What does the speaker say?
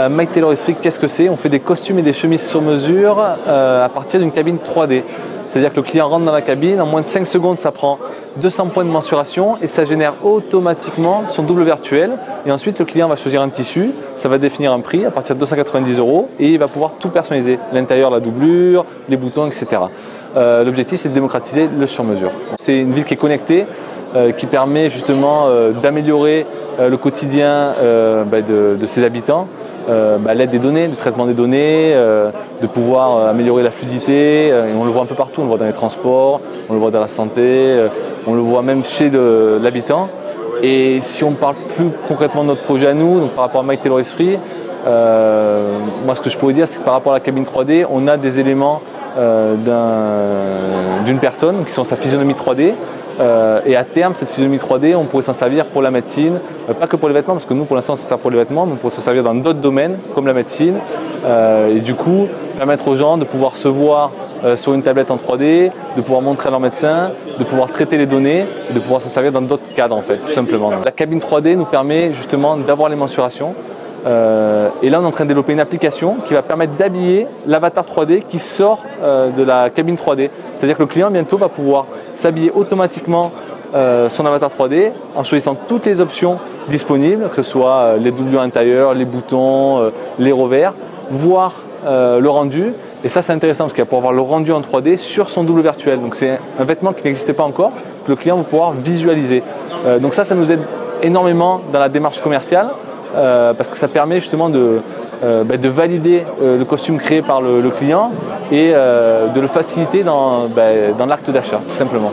Mike Tailor Esprit, qu'est-ce que c'est? On fait des costumes et des chemises sur mesure à partir d'une cabine 3D. C'est-à-dire que le client rentre dans la cabine, en moins de 5 secondes, ça prend 200 points de mensuration et ça génère automatiquement son double virtuel. Et ensuite, le client va choisir un tissu, ça va définir un prix à partir de 290 € et il va pouvoir tout personnaliser. L'intérieur, la doublure, les boutons, etc. L'objectif, c'est de démocratiser le sur-mesure. C'est une ville qui est connectée, qui permet justement d'améliorer le quotidien de ses habitants. L'aide des données, le traitement des données, de pouvoir améliorer la fluidité. Et on le voit un peu partout, on le voit dans les transports, on le voit dans la santé, on le voit même chez l'habitant. Et si on parle plus concrètement de notre projet à nous, donc par rapport à Mike Tailor Esprit, moi ce que je pourrais dire, c'est que par rapport à la cabine 3D, on a des éléments d'une personne qui sont sa physionomie 3D. Et à terme, cette physionomie 3D, on pourrait s'en servir pour la médecine, pas que pour les vêtements, parce que nous, pour l'instant, ça sert pour les vêtements, mais on pourrait s'en servir dans d'autres domaines, comme la médecine, et du coup, permettre aux gens de pouvoir se voir sur une tablette en 3D, de pouvoir montrer à leur médecin, de pouvoir traiter les données, et de pouvoir s'en servir dans d'autres cadres, en fait, tout simplement. La cabine 3D nous permet justement d'avoir les mensurations. Et là, on est en train de développer une application qui va permettre d'habiller l'avatar 3D qui sort de la cabine 3D. C'est-à-dire que le client, bientôt, va pouvoir s'habiller automatiquement son avatar 3D en choisissant toutes les options disponibles, que ce soit les doublures intérieures, les boutons, les revers, voir le rendu. Et ça, c'est intéressant parce qu'il va pouvoir voir le rendu en 3D sur son double virtuel. Donc, c'est un vêtement qui n'existait pas encore, que le client va pouvoir visualiser. Donc ça nous aide énormément dans la démarche commerciale. Parce que ça permet justement de valider le costume créé par le client et de le faciliter dans l'acte d'achat, tout simplement.